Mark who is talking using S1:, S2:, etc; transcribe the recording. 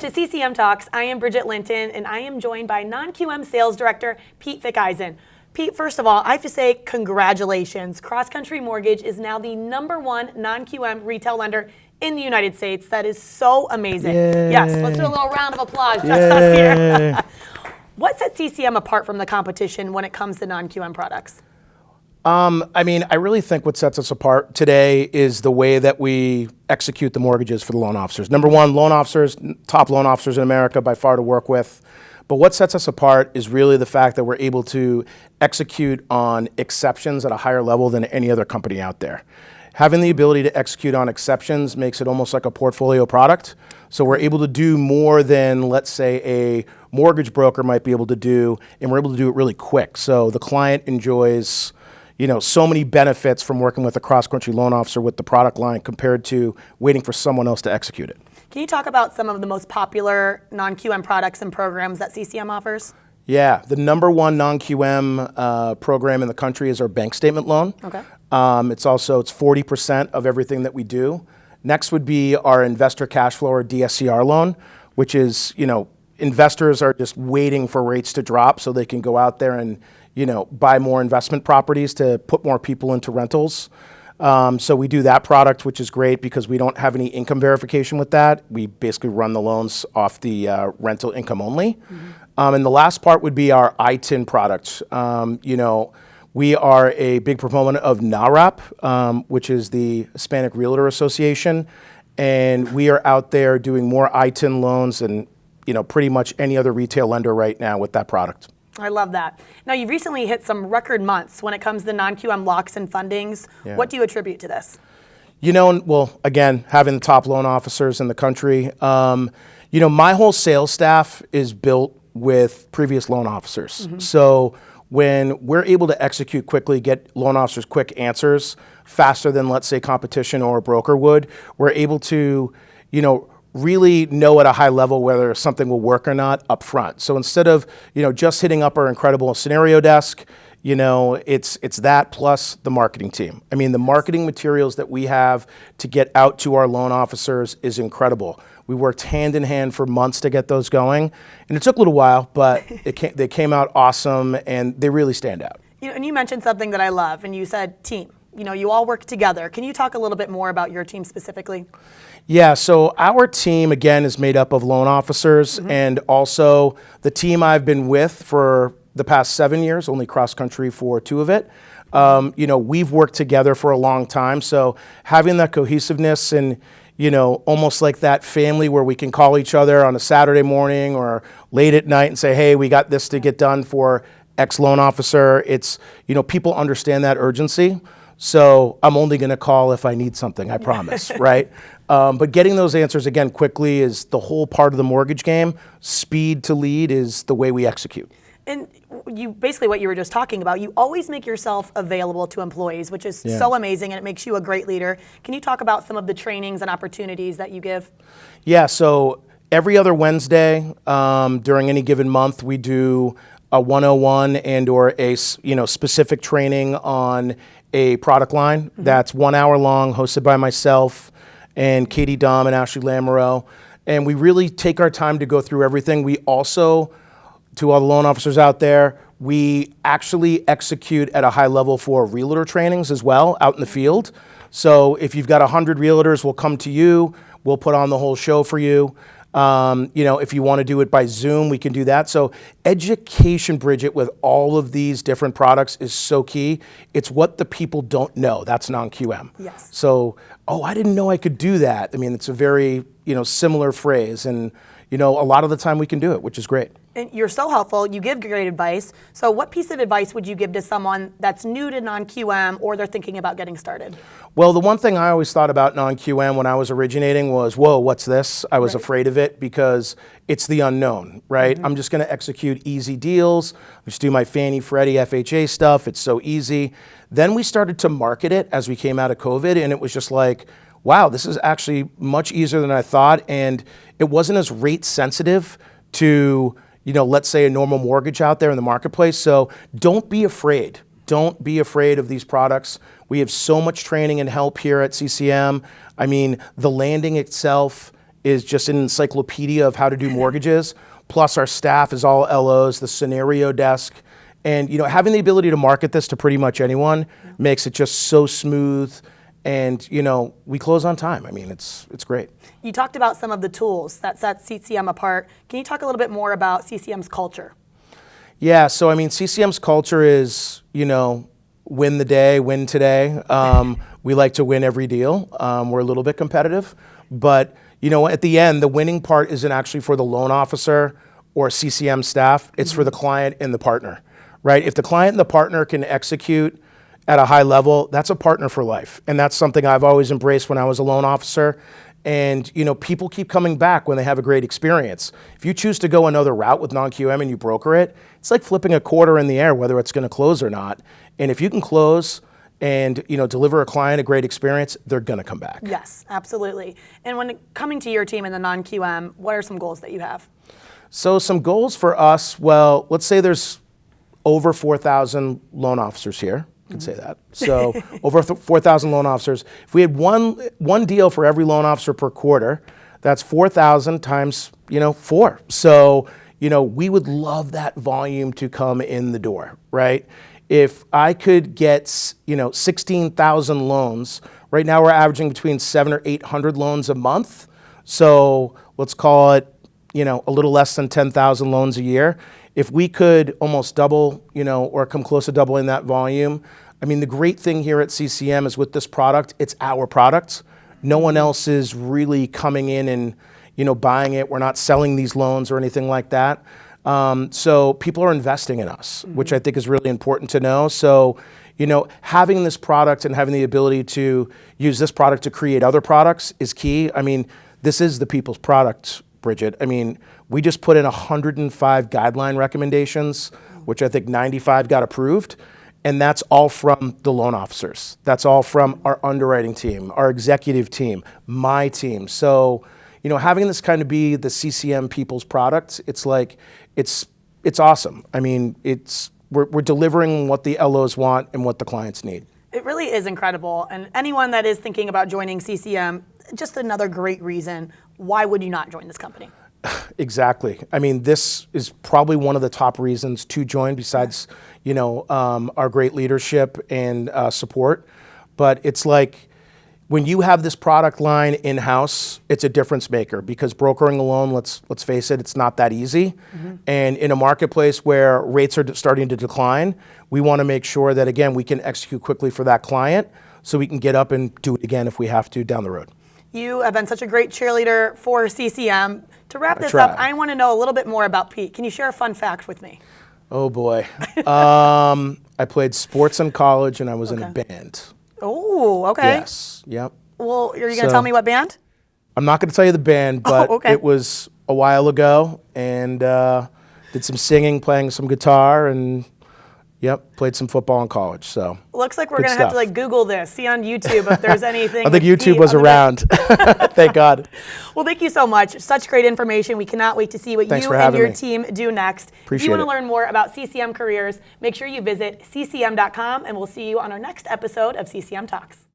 S1: to CCM Talks. I am Bridget Linton, and I am joined by non-QM Sales Director Pete Fickeisen. Pete, first of all, I have to say congratulations. Cross Country Mortgage is now the #1 non-QM retail lender in the United States. That is so amazing.
S2: Yay.
S1: Yes, let's do a little round of applause, just us here. What sets CCM apart from the competition when it comes to non-QM products?
S2: I really think what sets us apart today is the way that we execute the mortgages for the loan officers. Number one, loan officers, top loan officers in America by far to work with. But what sets us apart is really the fact that we're able to execute on exceptions at a higher level than any other company out there. Having the ability to execute on exceptions makes it almost like a portfolio product. So we're able to do more than, let's say, a mortgage broker might be able to do, and we're able to do it really quick. So the client enjoys so many benefits from working with a cross-country loan officer with the product line compared to waiting for someone else to execute it.
S1: Can you talk about some of the most popular non-QM products and programs that CCM offers?
S2: Yeah, the #1 non-QM program in the country is our bank statement loan.
S1: Okay.
S2: It's 40% of everything that we do. Next would be our investor cash flow or DSCR loan, which is, investors are just waiting for rates to drop so they can go out there and buy more investment properties to put more people into rentals. So we do that product, which is great because we don't have any income verification with that. We basically run the loans off the rental income only. Mm-hmm. And the last part would be our ITIN product. We are a big proponent of NARAP, which is the Hispanic Realtor Association. And we are out there doing more ITIN loans than pretty much any other retail lender right now with that product.
S1: I love that. Now, you've recently hit some record months when it comes to non-QM locks and fundings. Yeah. What do you attribute to this?
S2: Again, having the top loan officers in the country, my whole sales staff is built with previous loan officers. Mm-hmm. So when we're able to execute quickly, get loan officers quick answers faster than, let's say, competition or a broker would, we're able to, really know at a high level whether something will work or not up front. So instead of, just hitting up our incredible scenario desk, it's that plus the marketing team. I mean, the marketing materials that we have to get out to our loan officers is incredible. We worked hand in hand for months to get those going, and it took a little while, but they came out awesome, and they really stand out.
S1: And you mentioned something that I love, and you said team. You all work together. Can you talk a little bit more about your team specifically?
S2: Yeah, so our team, again, is made up of loan officers, mm-hmm. and also the team I've been with for the past 7 years, only cross-country for 2 of it. We've worked together for a long time, so having that cohesiveness and, almost like that family where we can call each other on a Saturday morning or late at night and say, hey, we got this to get done for X loan officer. It's, people understand that urgency. So I'm only going to call if I need something, I promise, right? But getting those answers, again, quickly is the whole part of the mortgage game. Speed to lead is the way we execute.
S1: And you basically what you were just talking about, you always make yourself available to employees, which is so amazing, and it makes you a great leader. Can you talk about some of the trainings and opportunities that you give? Yeah,
S2: so every other Wednesday during any given month, we do a 101 and or a specific training on a product line. Mm-hmm. That's 1 hour long, hosted by myself and Katie Dom and Ashley Lamoureux. And we really take our time to go through everything. We also, to all the loan officers out there, we actually execute at a high level for realtor trainings as well out in the field. So if you've got 100 realtors, we'll come to you. We'll put on the whole show for you. If you want to do it by Zoom, we can do that. So education, Bridget, with all of these different products is so key. It's what the people don't know. That's non-QM.
S1: Yes.
S2: So, I didn't know I could do that. I mean, it's a very, similar phrase. And, a lot of the time we can do it, which is great.
S1: And you're so helpful. You give great advice. So what piece of advice would you give to someone that's new to non-QM or they're thinking about getting started?
S2: Well, the one thing I always thought about non-QM when I was originating was, whoa, what's this? I was afraid of it because it's the unknown, right? Mm-hmm. I'm just going to execute easy deals. Just do my Fannie, Freddie, FHA stuff. It's so easy. Then we started to market it as we came out of COVID, and it was just like, wow, this is actually much easier than I thought. And it wasn't as rate sensitive to, let's say a normal mortgage out there in the marketplace. So don't be afraid. Don't be afraid of these products. We have so much training and help here at CCM. I mean, the landing itself is just an encyclopedia of how to do mortgages. Plus our staff is all LOs, the scenario desk. And having the ability to market this to pretty much anyone makes it just so smooth. And we close on time. I mean, it's great.
S1: You talked about some of the tools that set CCM apart. Can you talk a little bit more about CCM's culture?
S2: Yeah, so I mean, CCM's culture is, win the day, win today. We like to win every deal. We're a little bit competitive, but at the end, the winning part isn't actually for the loan officer or CCM staff. It's for the client and the partner, right? If the client and the partner can execute at a high level, that's a partner for life. And that's something I've always embraced when I was a loan officer. And people keep coming back when they have a great experience. If you choose to go another route with non-QM and you broker it, it's like flipping a quarter in the air, whether it's going to close or not. And if you can close and deliver a client a great experience, they're going to come back.
S1: Yes, absolutely. And when coming to your team in the non-QM, what are some goals that you have?
S2: So some goals for us, well, let's say there's over 4,000 loan officers here. I could say that. So over 4,000 loan officers. If we had one deal for every loan officer per quarter, that's 4,000 times 4. So we would love that volume to come in the door, right? If I could get 16,000 loans, right now we're averaging between 700 or 800 loans a month. So let's call it a little less than 10,000 loans a year. If we could almost double, or come close to doubling that volume, I mean, the great thing here at CCM is with this product, it's our product. No one else is really coming in and, buying it. We're not selling these loans or anything like that. So people are investing in us, which I think is really important to know. So, having this product and having the ability to use this product to create other products is key. I mean, this is the people's product, Bridget. I mean, we just put in 105 guideline recommendations, which I think 95 got approved. And that's all from the loan officers. That's all from our underwriting team, our executive team, my team. So, having this kind of be the CCM people's product, it's like, it's awesome. I mean, we're delivering what the LOs want and what the clients need.
S1: It really is incredible. And anyone that is thinking about joining CCM, just another great reason. Why would you not join this company?
S2: Exactly. I mean, this is probably one of the top reasons to join besides, our great leadership and support. But it's like when you have this product line in-house, it's a difference maker because brokering alone, let's face it, it's not that easy. And in a marketplace where rates are starting to decline, we want to make sure that, again, we can execute quickly for that client so we can get up and do it again if we have to down the road.
S1: You have been such a great cheerleader for CCM. To wrap this up, I want to know a little bit more about Pete. Can you share a fun fact with me?
S2: Oh, boy. I played sports in college, and I was in a band.
S1: Oh, okay.
S2: Yes, yep.
S1: Well, are you going to tell me what band?
S2: I'm not going to tell you the band, but it was a while ago, and did some singing, playing some guitar, and played some football in college. So
S1: looks like we're going to have to Google this, see on YouTube if there's anything.
S2: I think YouTube was around. Thank God.
S1: Well, thank you so much. Such great information. We cannot wait to see what you and your team do next. If you want to learn more about CCM careers, make sure you visit ccm.com, and we'll see you on our next episode of CCM Talks.